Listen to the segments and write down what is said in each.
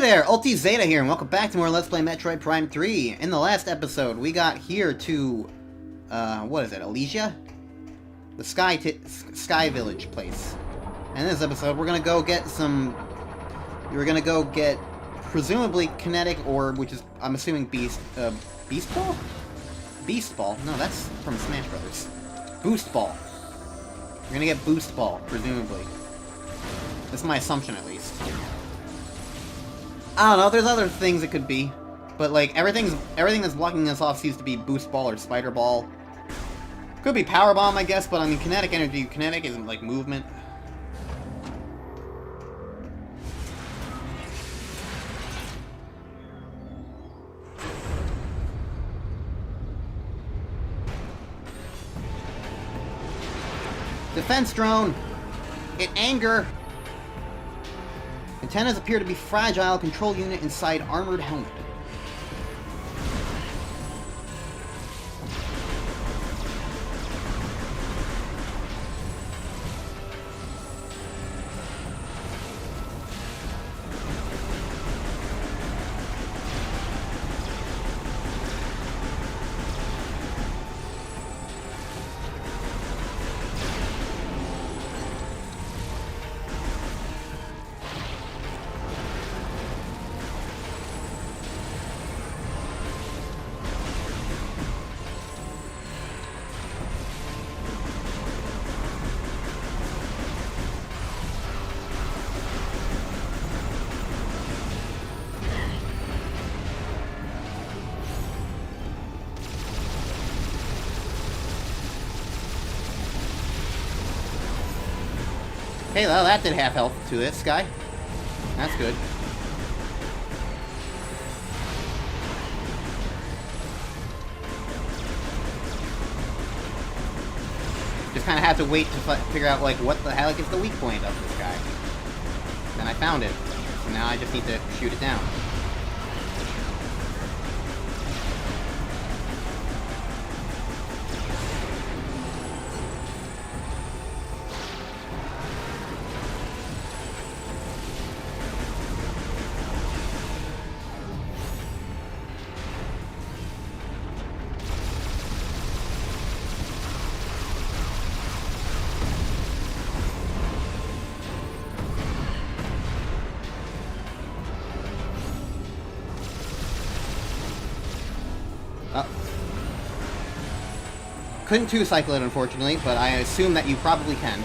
there, Ulti Zeta here, and welcome back to more Let's Play Metroid Prime 3. In the last episode, we got here to, what is it, Elysia? The Sky Village place. And in this episode, we're gonna go get presumably kinetic orb, which is, I'm assuming Beast Ball? Beast Ball? No, that's from Smash Brothers. Boost Ball. We're gonna get Boost Ball, presumably. That's my assumption, at least. I don't know, there's other things it could be. But, like, everything that's blocking us off seems to be Boost Ball or Spider Ball. Could be Power Bomb, I guess, but I mean, kinetic energy. Kinetic isn't, like, movement. Defense drone! In anger! Antennas appear to be fragile. Control unit inside armored helmet. Hey, well, that did half health to this guy. That's good. Just kind of had to wait to figure out, like, what the heck is the weak point of this guy. Then I found it. So now I just need to shoot it down. Couldn't two-cycle it, unfortunately, but I assume that you probably can.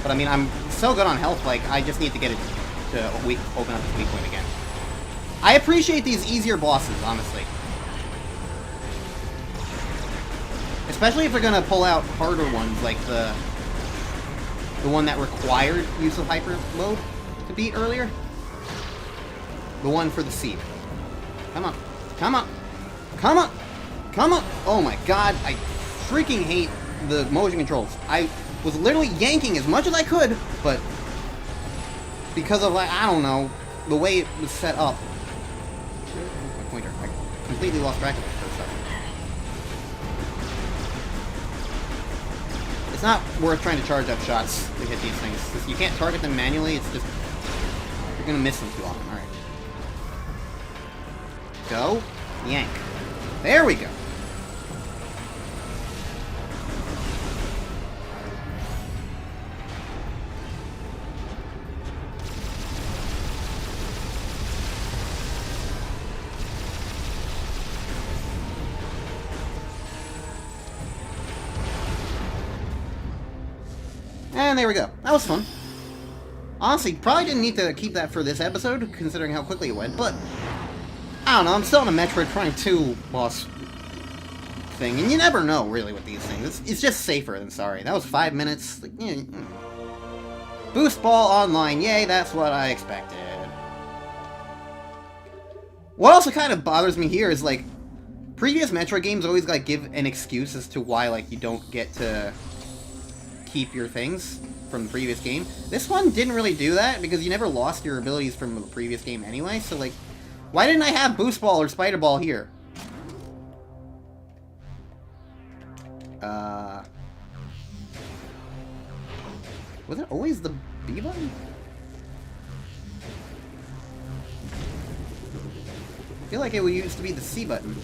But I mean, I'm so good on health, like, I just need to get it to open up its weak point again. I appreciate these easier bosses, honestly. Especially if they're gonna pull out harder ones, like the one that required use of hyper mode to beat earlier. The one for the seed. Come on. Come on. Come on. Come on. Oh my god, I freaking hate the motion controls. I was literally yanking as much as I could, but because of, like, I don't know, the way it was set up. Where's my pointer? I completely lost track of it for a second. It's not worth trying to charge up shots to hit these things. You can't target them manually, it's just, you're gonna miss them too often. Alright. Go. Yank. There we go. And there we go. That was fun. Honestly, probably didn't need to keep that for this episode, considering how quickly it went, but I don't know, I'm still on a Metroid Prime 2 boss thing, and you never know, really, with these things. It's just safer than sorry. That was 5 minutes. Like, yeah. Boost Ball online, yay, that's what I expected. What also kind of bothers me here is, like, previous Metroid games always, like, give an excuse as to why, like, you don't get to keep your things from the previous game. This one didn't really do that, because you never lost your abilities from the previous game anyway, so, like, why didn't I have Boost Ball or Spider Ball here? Was it always the B button? feel like it used to be the C button.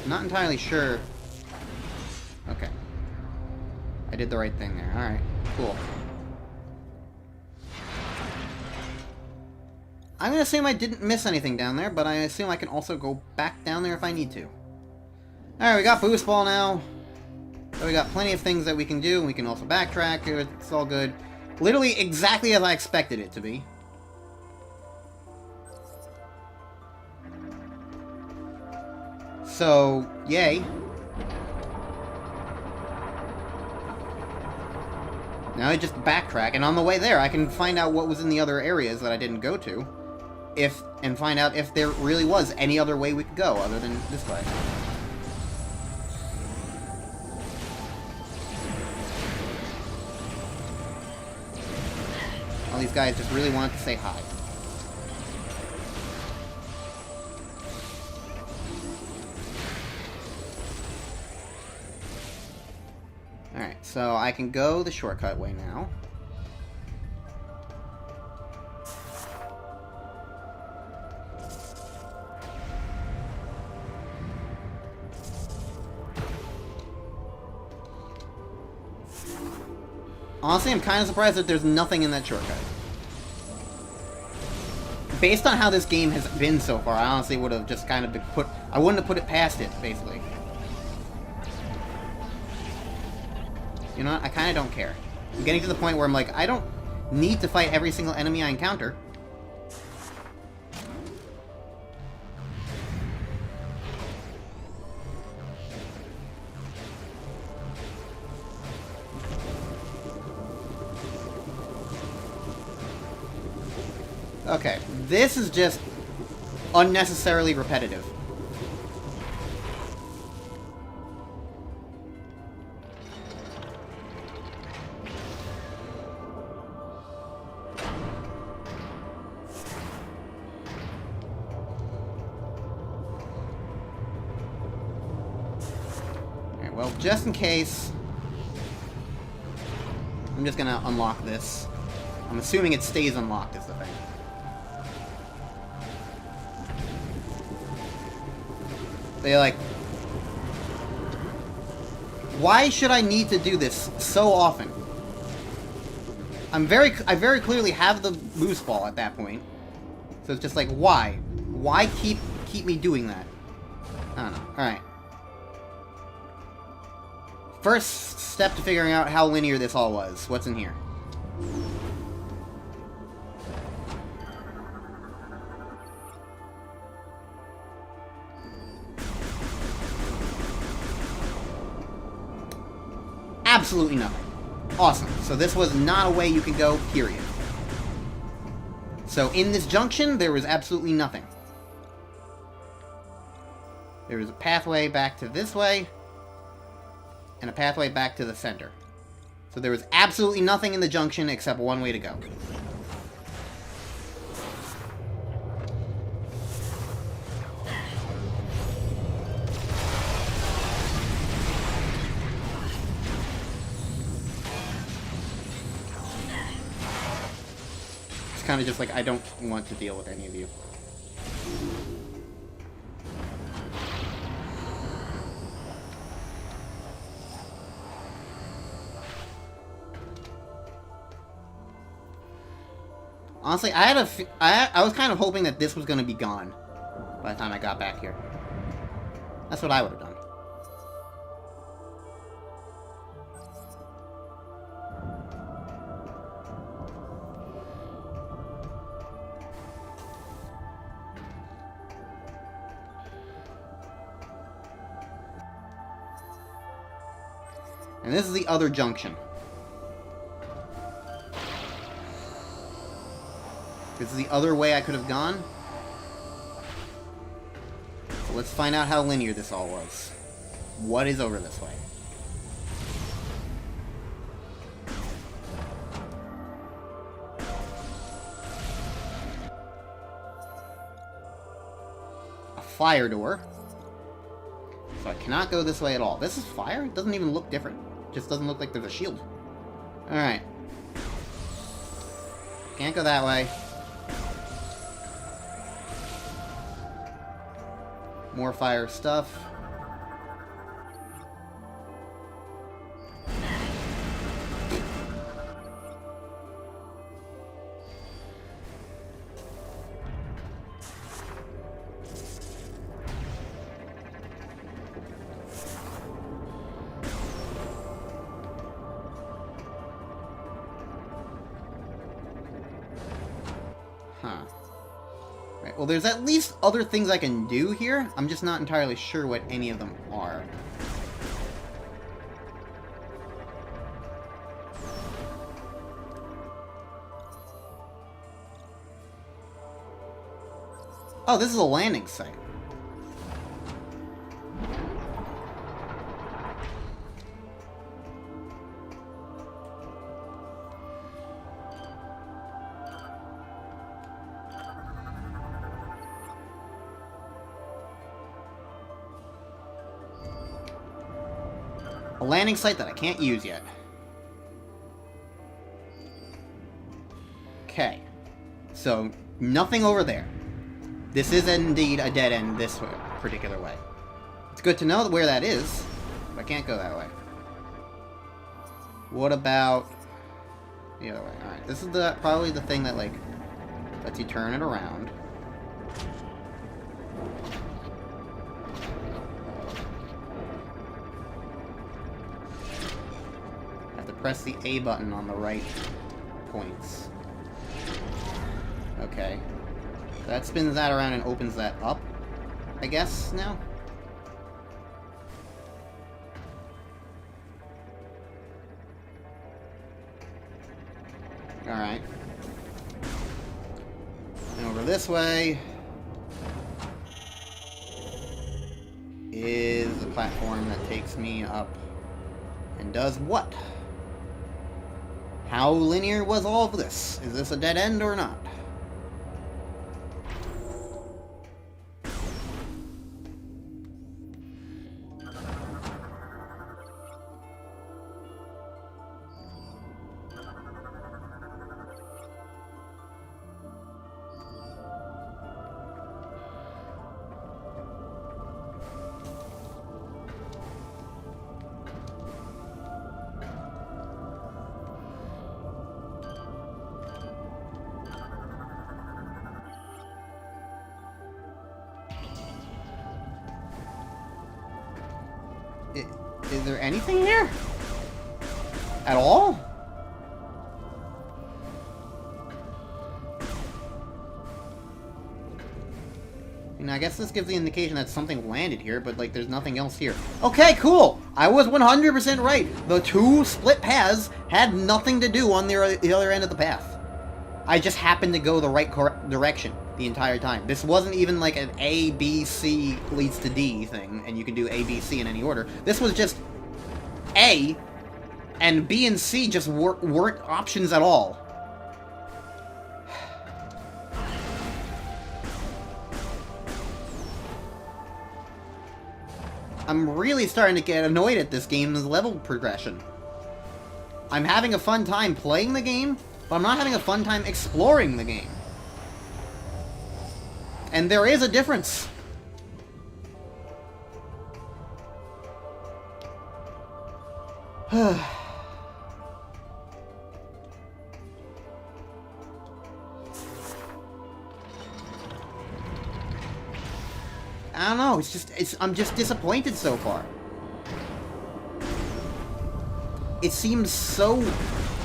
I'm not entirely sure. Okay. I did the right thing there. Alright, cool. I'm gonna assume I didn't miss anything down there, but I assume I can also go back down there if I need to. Alright, we got Boost Ball now. So we got plenty of things that we can do. We can also backtrack. It's all good. Literally exactly as I expected it to be. So, yay. Now I just backtrack, and on the way there I can find out what was in the other areas that I didn't go to. And find out if there really was any other way we could go other than this way. All these guys just really wanted to say hi. Alright, so I can go the shortcut way now. Honestly, I'm kind of surprised that there's nothing in that shortcut. Based on how this game has been so far, I honestly would have just kind of I wouldn't have put it past it, basically. You know what? I kind of don't care. I'm getting to the point where I'm like, I don't need to fight every single enemy I encounter. Okay, this is just unnecessarily repetitive. Alright, well, just in case, I'm just gonna unlock this. I'm assuming it stays unlocked is the thing. They're like, why should I need to do this so often? I very clearly have the boost ball at that point. So it's just like, why? Why keep me doing that? I don't know. Alright. First step to figuring out how linear this all was. What's in here? Absolutely nothing. Awesome. So this was not a way you could go, period. So in this junction, there was absolutely nothing. There was a pathway back to this way, and a pathway back to the center. So there was absolutely nothing in the junction except one way to go. Kind of just like, I don't want to deal with any of you. Honestly, I was kind of hoping that this was going to be gone by the time I got back here. That's what I would have done. And this is the other junction. This is the other way I could have gone. So let's find out how linear this all was. What is over this way? A fire door. So I cannot go this way at all. This is fire? It doesn't even look different. Just doesn't look like there's a shield. Alright. Can't go that way. More fire stuff. Huh. Right, well, there's at least other things I can do here. I'm just not entirely sure what any of them are. Oh, this is a landing site. A landing site that I can't use yet. Okay. So, nothing over there. This is indeed a dead end this way, particular way. It's good to know where that is, but I can't go that way. What about the other way? Alright, this is probably the thing that, like, lets you turn it around. Press the A button on the right points. Okay. That spins that around and opens that up, I guess, now? Alright. And over this way is a platform that takes me up and does what? How linear was all of this? Is this a dead end or not? Is there anything here? At all? I guess this gives the indication that something landed here, but, like, there's nothing else here. Okay, cool! I was 100% right! The two split paths had nothing to do on the other end of the path. I just happened to go the right direction the entire time. This wasn't even like an A, B, C leads to D thing, and you can do A, B, C in any order. This was just A, and B and C just weren't options at all. I'm really starting to get annoyed at this game's level progression. I'm having a fun time playing the game, but I'm not having a fun time exploring the game. And there is a difference. I don't know, I'm just disappointed so far. It seems so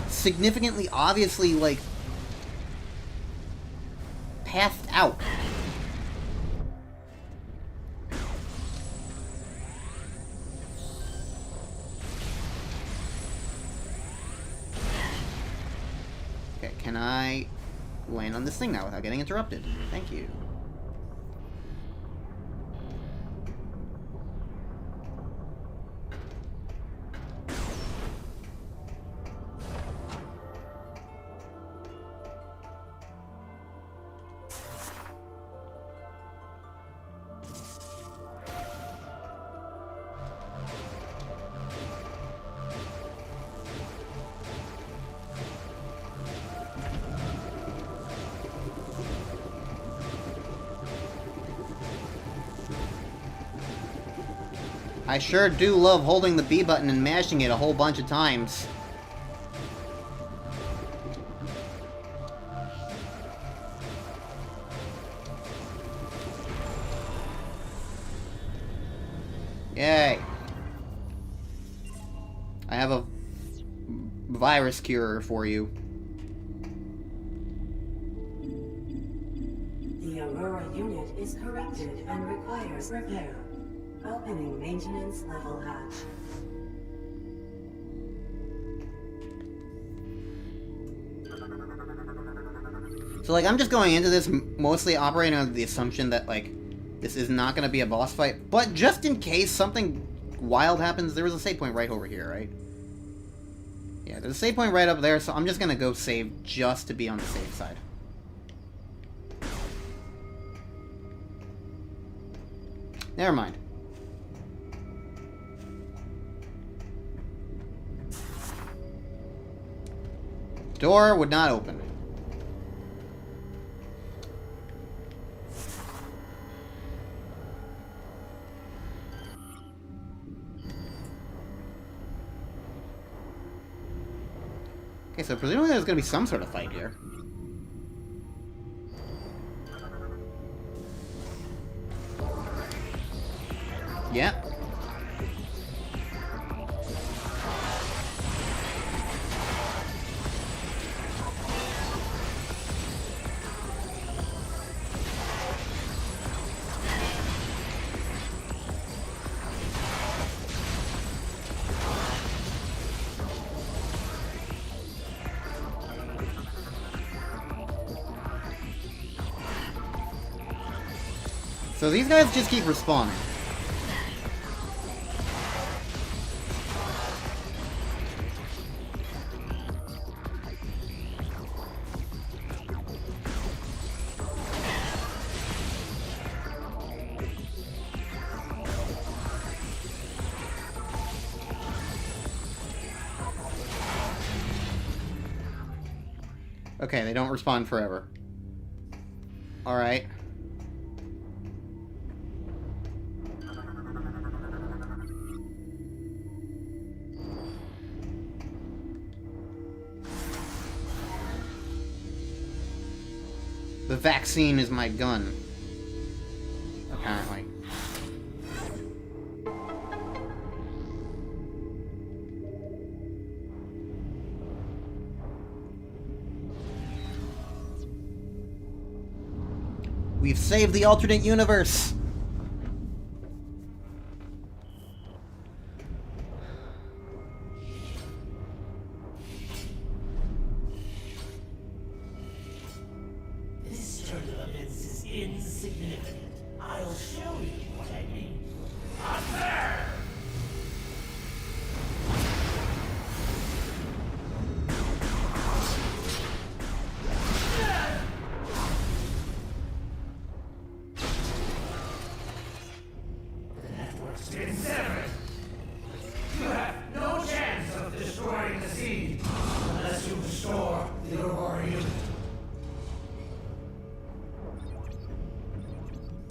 significantly, obviously, like, pathed out. Okay, can I land on this thing now without getting interrupted? Thank you. I sure do love holding the B button and mashing it a whole bunch of times. Yay. I have a virus cure for you. The Aurora unit is corrupted and requires repair. Opening maintenance level hatch. So, like, I'm just going into this mostly operating under the assumption that, like, this is not going to be a boss fight. But just in case something wild happens, there was a save point right over here, right? Yeah, there's a save point right up there, so I'm just going to go save just to be on the safe side. Never mind. Door would not open. Okay, so presumably there's gonna be some sort of fight here. Yeah. So these guys just keep respawning. Okay, they don't respawn forever. Alright. The vaccine is my gun. Apparently. We've saved the alternate universe! This turn of events is insignificant. I'll show you what I mean. Up there! The network's been severed. You have no chance of destroying the seed unless you restore the Aurora unit.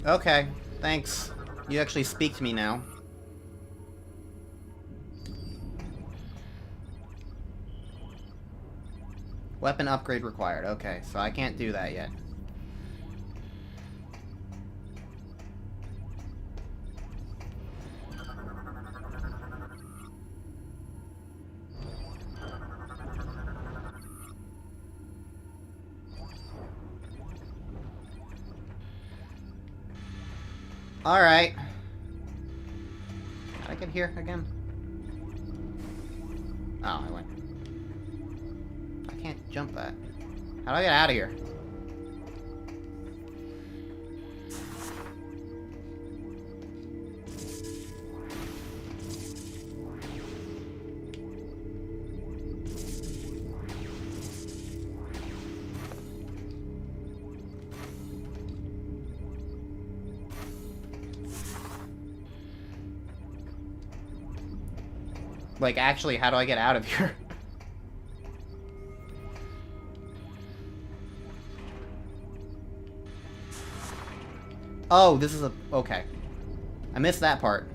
Okay, thanks. You actually speak to me now. Weapon upgrade required. Okay, so I can't do that yet. Alright. How'd I get here again? Oh, I went. I can't jump that. How do I get out of here? Like, actually, how do I get out of here? Oh, this is a... Okay. I missed that part.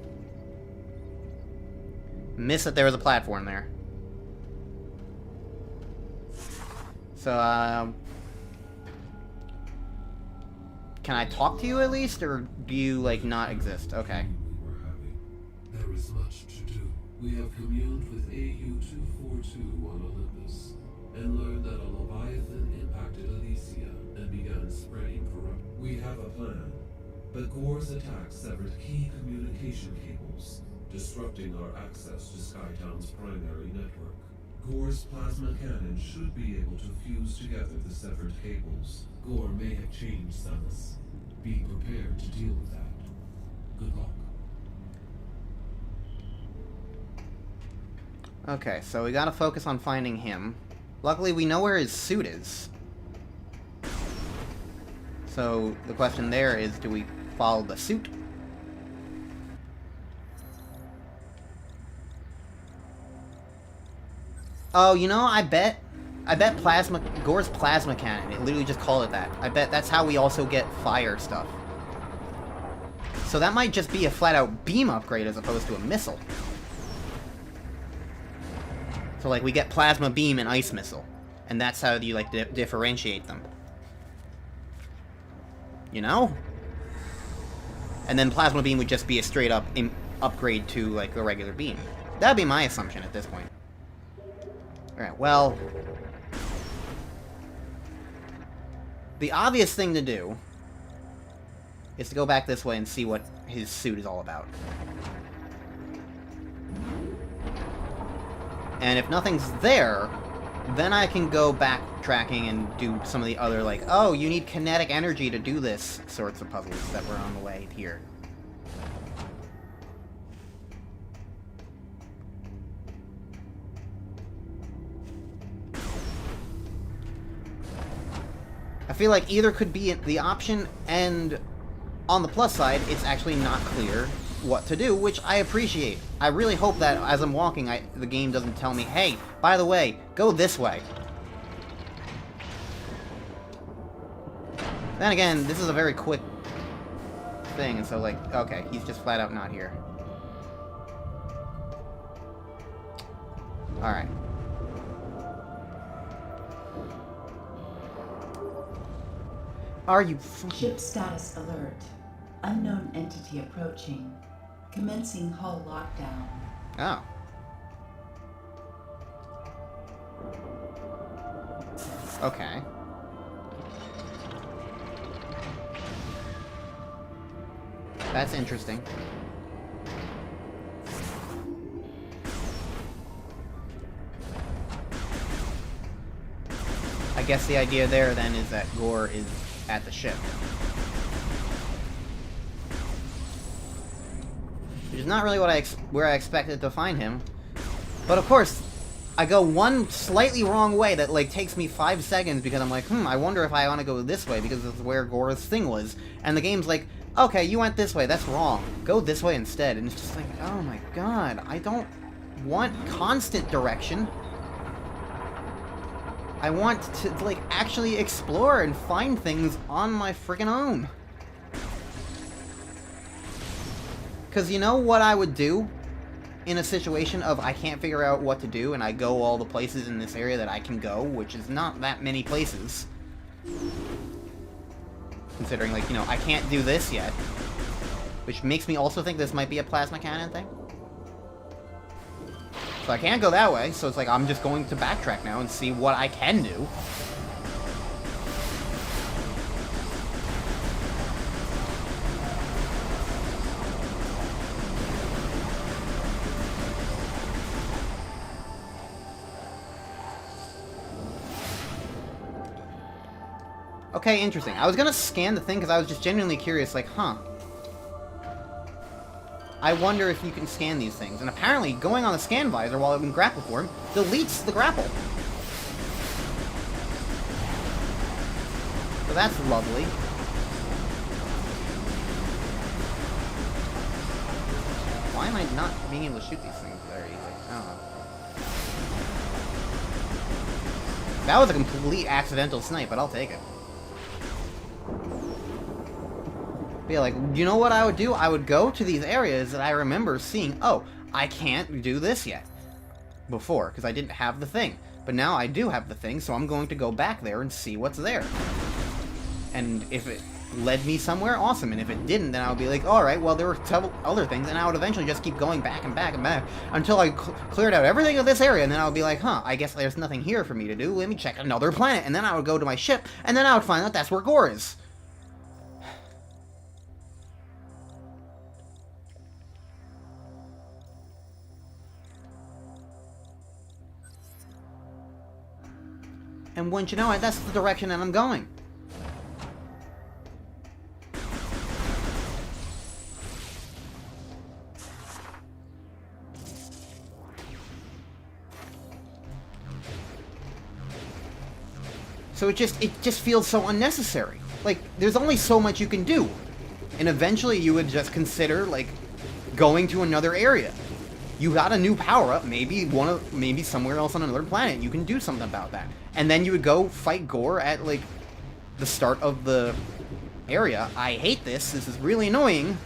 Missed that there was a platform there. So, can I talk to you at least, or do you, like, not exist? Okay. There is much to do. We have communed with AU-242 on Olympus, and learned that a Leviathan impacted Elysia and began spreading corruption. We have a plan, but Ghor's attack severed key communication cables, disrupting our access to Skytown's primary network. Ghor's plasma cannon should be able to fuse together the severed cables. Ghor may have changed, Samus. Be prepared to deal with that. Good luck. Okay, so we gotta focus on finding him. Luckily, we know where his suit is. So, the question there is, do we follow the suit? Oh, you know, I bet Gour's plasma cannon, it literally just called it that. I bet that's how we also get fire stuff. So that might just be a flat-out beam upgrade as opposed to a missile. So, like, we get plasma beam and ice missile. And that's how you, like, differentiate them. You know? And then plasma beam would just be a straight-up upgrade to, like, a regular beam. That would be my assumption at this point. Alright, well... the obvious thing to do is to go back this way and see what his suit is all about. And if nothing's there, then I can go backtracking and do some of the other, like, oh, you need kinetic energy to do this sorts of puzzles that were on the way here. I feel like either could be the option, and on the plus side, it's actually not clear what to do, which I appreciate. I really hope that as I'm walking, the game doesn't tell me, hey, by the way, go this way. Then again, this is a very quick thing, and so, like, okay, he's just flat out not here. Alright. Are you fucking... Ship status alert. Unknown entity approaching. Commencing hull lockdown. Oh. Okay. That's interesting. I guess the idea there then is that Ghor is at the ship. Which is not really what where I expected to find him. But of course, I go one slightly wrong way that, like, takes me 5 seconds because I'm like, I wonder if I want to go this way because this is where Ghor's thing was. And the game's like, okay, you went this way, that's wrong. Go this way instead. And it's just like, oh my god, I don't want constant direction. I want to, like, actually explore and find things on my freaking own. Because you know what I would do in a situation of I can't figure out what to do and I go all the places in this area that I can go, which is not that many places. Considering, like, you know, I can't do this yet. Which makes me also think this might be a plasma cannon thing. So I can't go that way, so it's like I'm just going to backtrack now and see what I can do. Okay, interesting. I was gonna scan the thing because I was just genuinely curious, like, I wonder if you can scan these things. And apparently, going on the scan visor while in grapple form deletes the grapple. So that's lovely. Why am I not being able to shoot these things very easily? I don't know. That was a complete accidental snipe, but I'll take it. Yeah, like, you know what I would do? I would go to these areas that I remember seeing. Oh, I can't do this yet. Before, because I didn't have the thing. But now I do have the thing, so I'm going to go back there and see what's there. And if it led me somewhere, awesome. And if it didn't, then I would be like, alright, well, there were several other things, and I would eventually just keep going back and back and back until I cleared out everything of this area, and then I would be like, huh, I guess there's nothing here for me to do. Let me check another planet. And then I would go to my ship, and then I would find out that's where Ghor is. And wouldn't you know it, that's the direction that I'm going. So it just feels so unnecessary. Like, there's only so much you can do. And eventually you would just consider, like, going to another area. You got a new power-up, maybe somewhere else on another planet, you can do something about that. And then you would go fight Ghor at, like, the start of the area. I hate this. This is really annoying.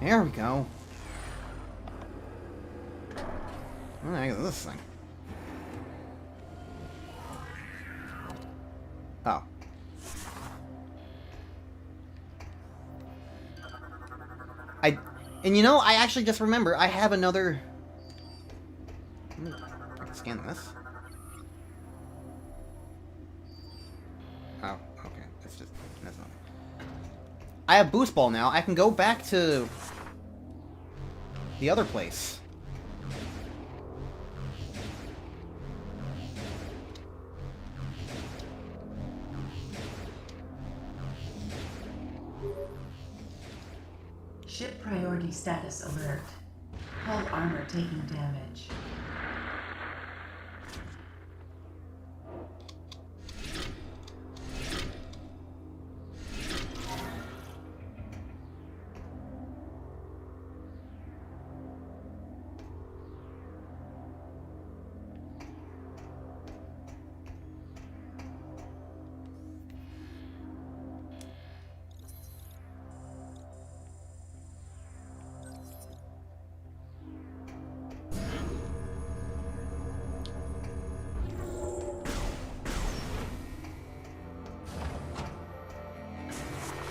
There we go. What the heck is this thing? Oh. And you know, I actually just remember, I have another... I can scan this. Oh, okay. That's not... I have Boost Ball now. I can go back to... the other place. Ship priority status alert. Hull armor taking damage.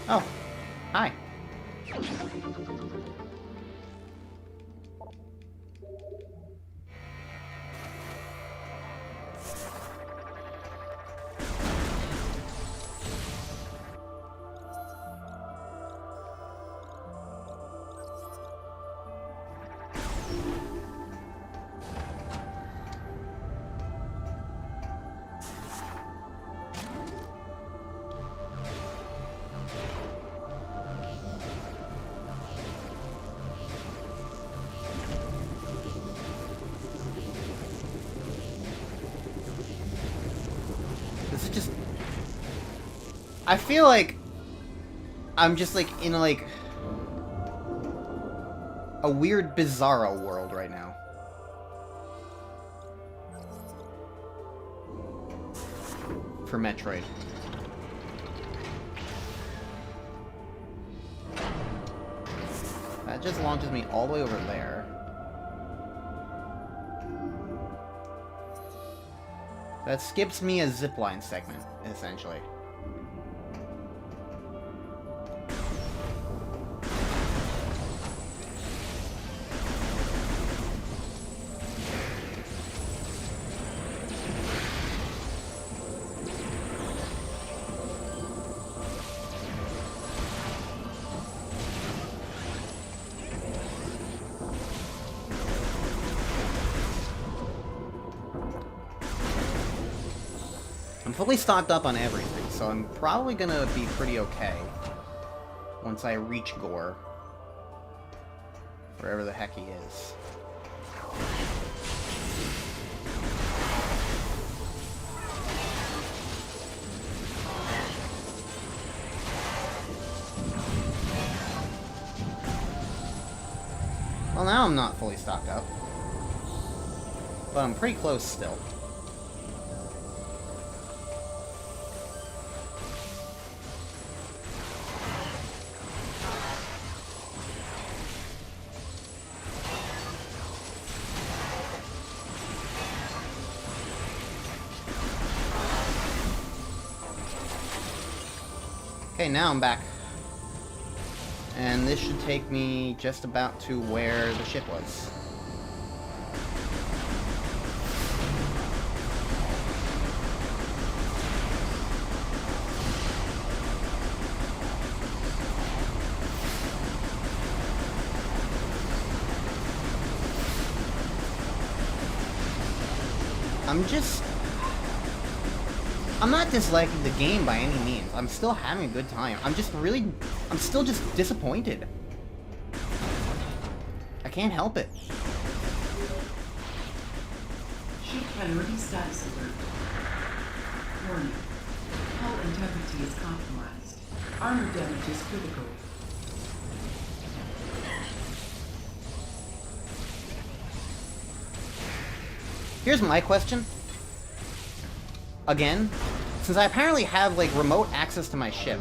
Oh, hi. This is just... I feel like I'm just like in like a weird bizarro world right now. For Metroid. That just launches me all the way over there. That skips me a zipline segment, essentially. I'm fully stocked up on everything, so I'm probably gonna be pretty okay once I reach Ghor. Wherever the heck he is. Well, now I'm not fully stocked up. But I'm pretty close still. Okay, now I'm back. And this should take me just about to where the ship was. I'm not disliking the game by any means. I'm still having a good time. I'm still just disappointed. I can't help it. Ship priority status alert. Warning. Hull integrity is compromised. Armor damage is critical. Here's my question. Again, since I apparently have, like, remote access to my ship,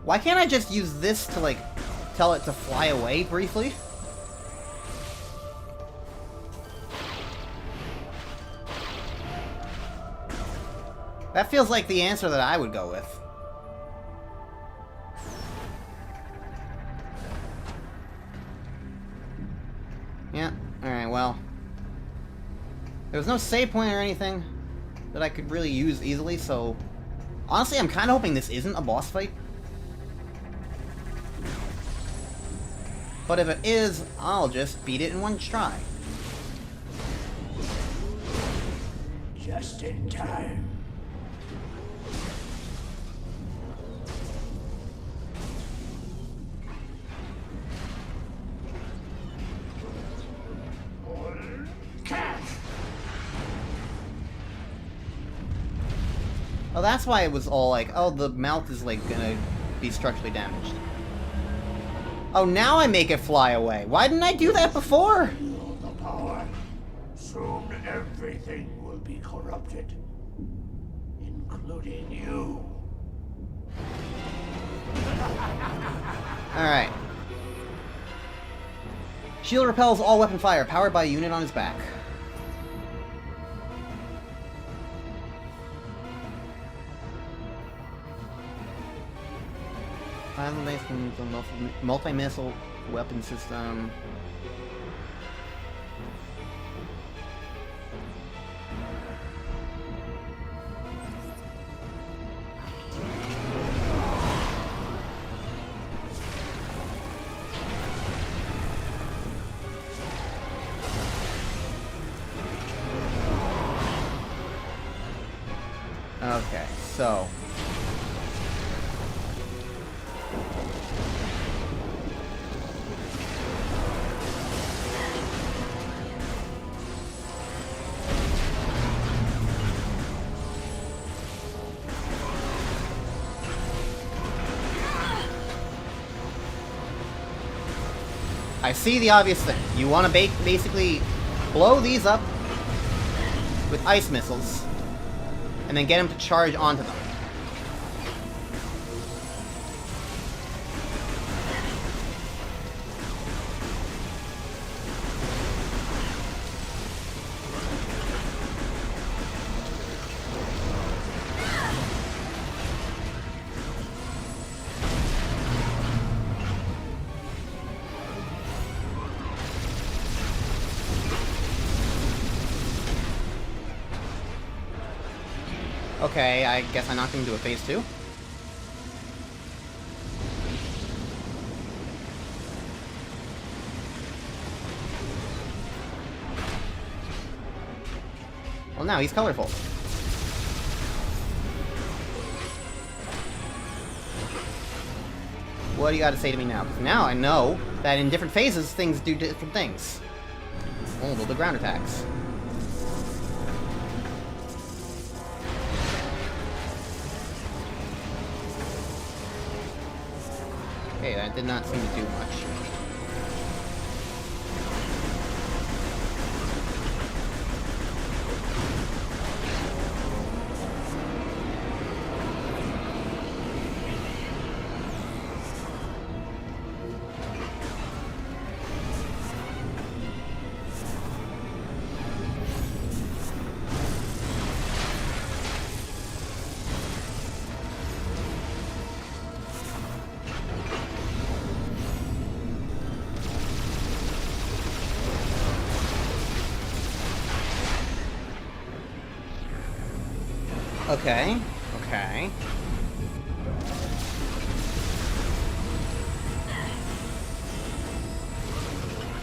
why can't I just use this to, like, tell it to fly away briefly? That feels like the answer that I would go with. Yeah, alright, well. There was no save point or anything that I could really use easily, so... Honestly, I'm kind of hoping this isn't a boss fight. But if it is, I'll just beat it in one try. Just in time. Catch! Oh, that's why it was all like, oh, the mouth is, like, gonna be structurally damaged. Oh, now I make it fly away. Why didn't I do that before? Feel the power. Soon everything will be corrupted. Including you. Alright. Shield repels all weapon fire, powered by a unit on his back. Multi-missile weapon system. Okay, so... I see the obvious thing. You want to basically blow these up with ice missiles, and then get him to charge onto them. Okay, I guess I knocked him into a phase 2. Well, now he's colorful. What do you got to say to me now? Because now I know that in different phases, things do different things. Oh, the ground attacks. Okay, that did not seem to do much. Okay. Okay.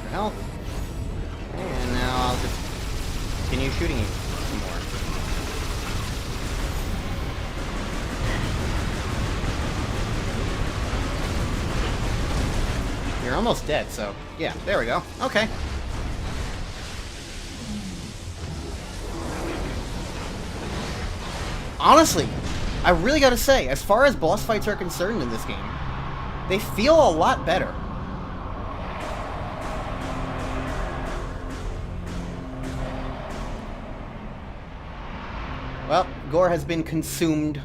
For health. And now I'll just continue shooting you some more. You're almost dead, so yeah, there we go. Okay. Honestly, I really gotta say, as far as boss fights are concerned in this game, they feel a lot better. Well, Ghor has been consumed.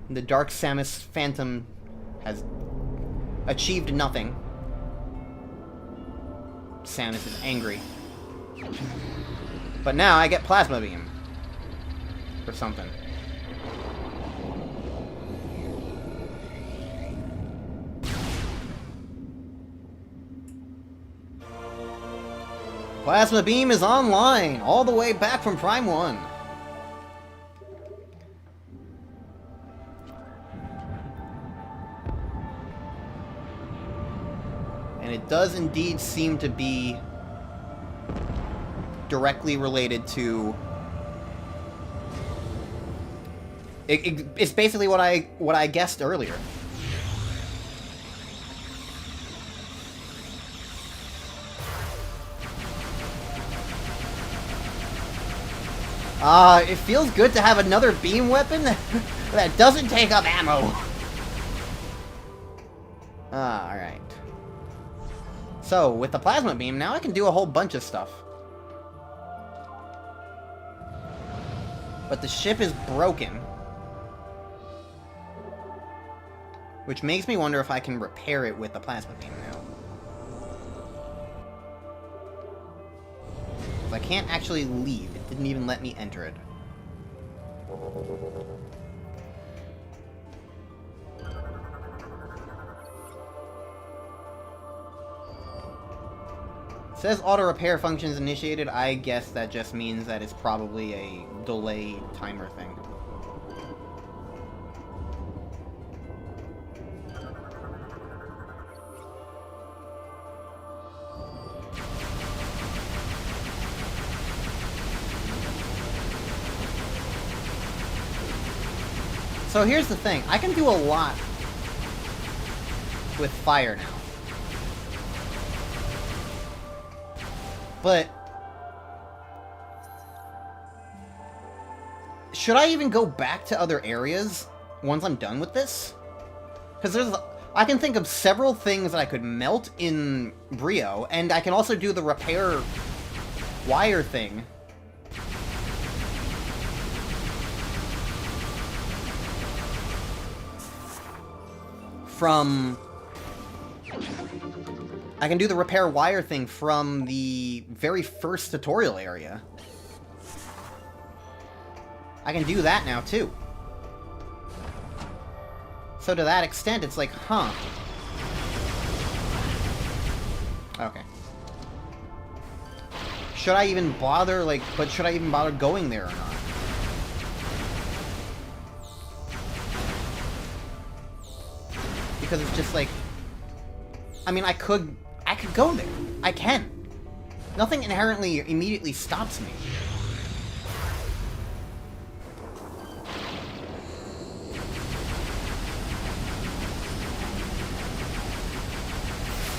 The Dark Samus Phantom has achieved nothing. Samus is angry. But now I get Plasma Beam. Or something. Plasma Beam is online, all the way back from Prime 1. And it does indeed seem to be directly related to... It's basically what I guessed earlier. It feels good to have another beam weapon that doesn't take up ammo. Alright. So, with the plasma beam, now I can do a whole bunch of stuff. But the ship is broken. Which makes me wonder if I can repair it with the plasma beam now. I can't actually leave. It didn't even let me enter it. It says auto repair functions initiated. I guess that just means that it's probably a delay timer thing. So here's the thing, I can do a lot with fire now. But should I even go back to other areas once I'm done with this? Because I can think of several things that I could melt in Brio, and I can also do the repair wire thing. I can do the repair wire thing from the very first tutorial area. I can do that now, too. So to that extent, it's like, huh. Okay. Should I even bother, but should I even bother going there or not? Because it's just like, I mean, I could go there. I can. Nothing inherently immediately stops me.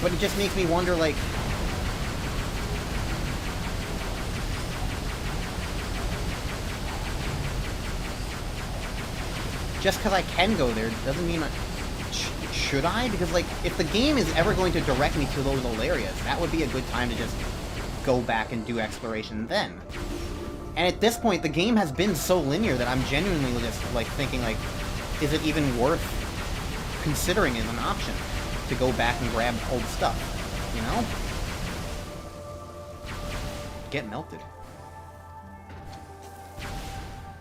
But it just makes me wonder, like, just because I can go there doesn't mean should I? Because, like, if the game is ever going to direct me to those old areas, that would be a good time to just go back and do exploration then. And at this point, the game has been so linear that I'm genuinely just, like, thinking, like, is it even worth considering as an option to go back and grab old stuff, you know? Get melted.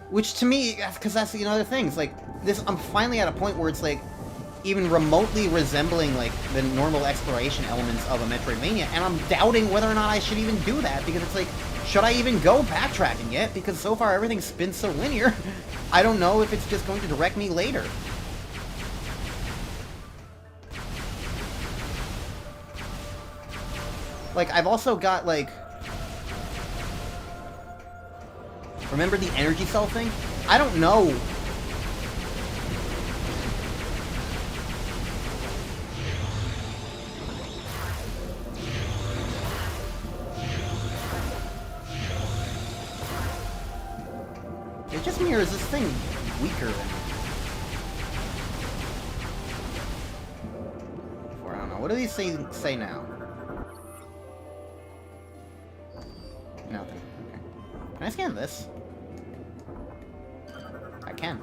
Which, to me, because that's the other thing, it's like, I'm finally at a point where it's, like, even remotely resembling, like, the normal exploration elements of a Metroidvania, and I'm doubting whether or not I should even do that, because it's like, should I even go backtracking yet? Because so far everything's been so linear. I don't know if it's just going to direct me later. Like, I've also got, like... Remember the energy cell thing? I don't know. It just mirrors this thing weaker than... Before, I don't know. What do these things say now? Nothing. Okay. Can I scan this? I can.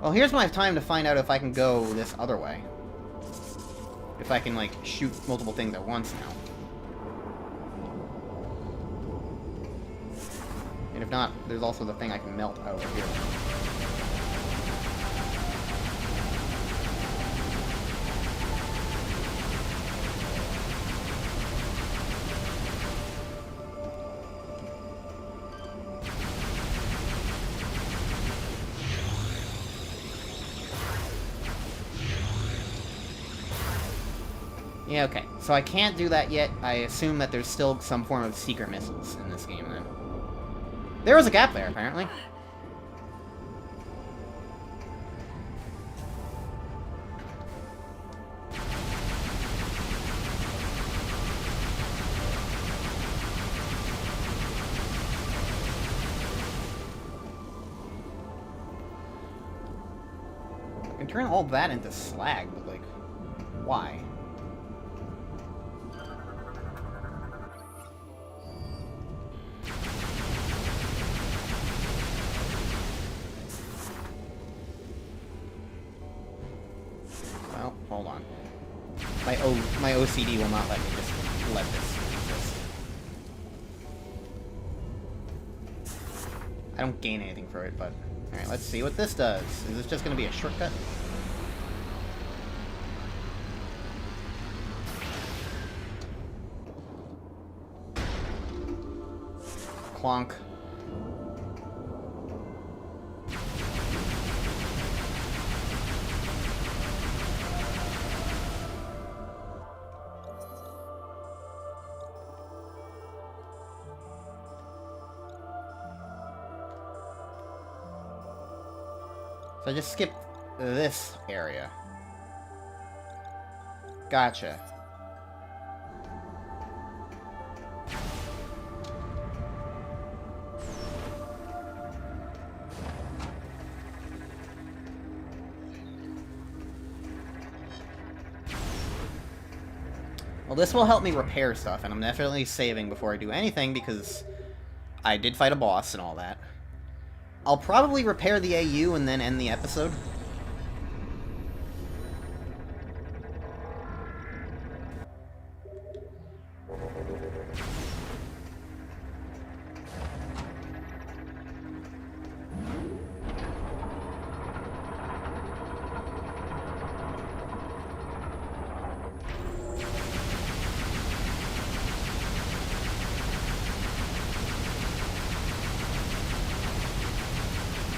Well, here's my time to find out if I can go this other way. If I can, like, shoot multiple things at once now. And if not, there's also the thing I can melt over here. Yeah, okay. So I can't do that yet. I assume that there's still some form of secret missiles in this game, then. There was a gap there, apparently. I can turn all that into slag, but, like, why? Hold on. My OCD will not let me just let this exist. I don't gain anything for it, but... Alright, let's see what this does. Is this just gonna be a shortcut? Clonk. So I just skipped this area. Gotcha. Well, this will help me repair stuff, and I'm definitely saving before I do anything, because I did fight a boss and all that. I'll probably repair the AU and then end the episode.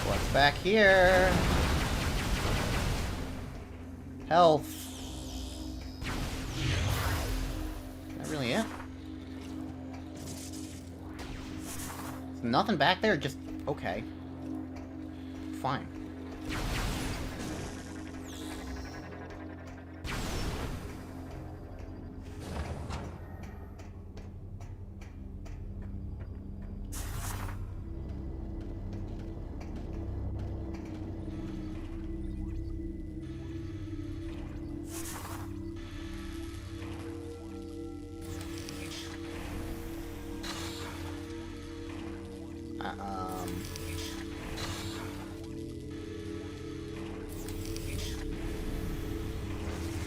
What's back here? Health. Is that really it? There's nothing back there, just... okay. Fine.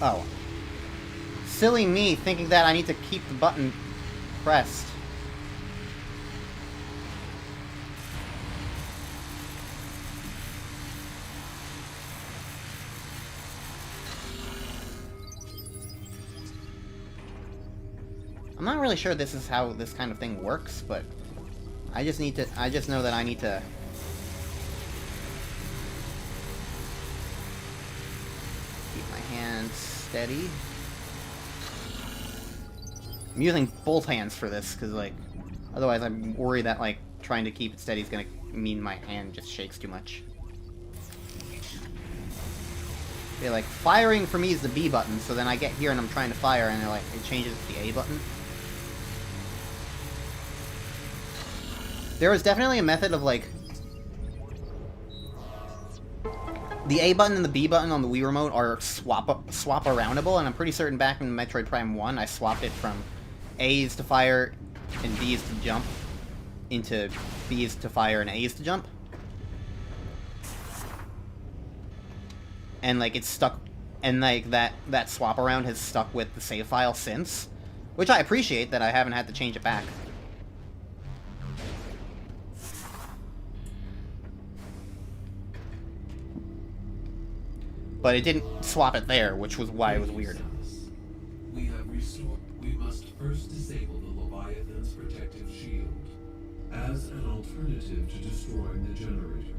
Oh. Silly me, thinking that I need to keep the button pressed. I'm not really sure this is how this kind of thing works, but I just know that I need to keep my hands steady. I'm using both hands for this, because, like, otherwise I'm worried that, like, trying to keep it steady is gonna mean my hand just shakes too much. Yeah, like, firing for me is the B button, so then I get here and I'm trying to fire, and like, it changes to the A button. There is definitely a method of, like... The A button and the B button on the Wii Remote are swap-aroundable, and I'm pretty certain back in Metroid Prime 1, I swapped it from A's to fire and B's to jump into B's to fire and A's to jump. And, like, it's stuck... And, like, that swap-around has stuck with the save file since. Which I appreciate that I haven't had to change it back. But it didn't swap it there, which was why it was weird. We have restored. We must first disable the Leviathan's protective shield as an alternative to destroying the generator.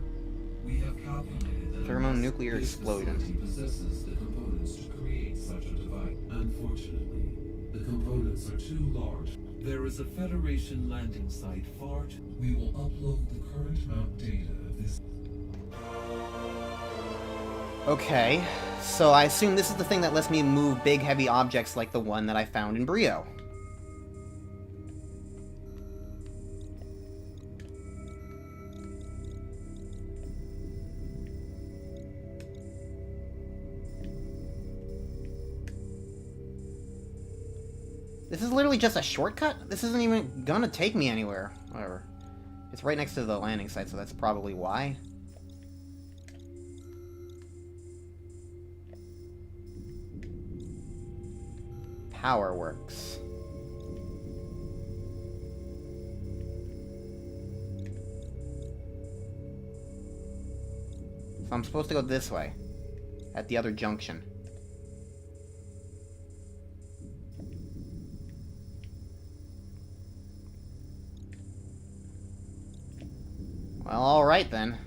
We have calculated that Thermonuclear explosion possesses the components to create such a device. Unfortunately, the components are too large. There is a Federation landing site far too. We will upload the current mount data of this. Okay, so I assume this is the thing that lets me move big, heavy objects like the one that I found in Brio. This is literally just a shortcut? This isn't even gonna take me anywhere. Whatever. It's right next to the landing site, so that's probably why. Power works. So I'm supposed to go this way. At the other junction. Well, alright then.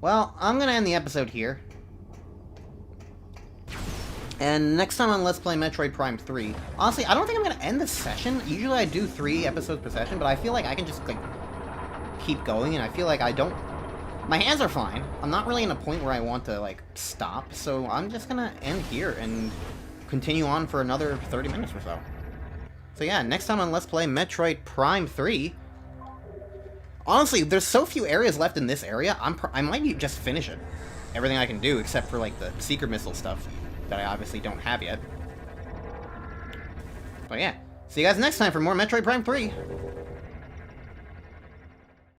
Well, I'm gonna end the episode here. And next time on Let's Play Metroid Prime 3... Honestly, I don't think I'm gonna end this session. Usually I do 3 episodes per session, but I feel like I can just, like, keep going, and I feel like I don't... My hands are fine. I'm not really in a point where I want to, like, stop, so I'm just gonna end here and continue on for another 30 minutes or so. So yeah, next time on Let's Play Metroid Prime 3... Honestly, there's so few areas left in this area, I might just finish it. Everything I can do, except for, like, the secret missile stuff that I obviously don't have yet. But yeah, see you guys next time for more Metroid Prime 3.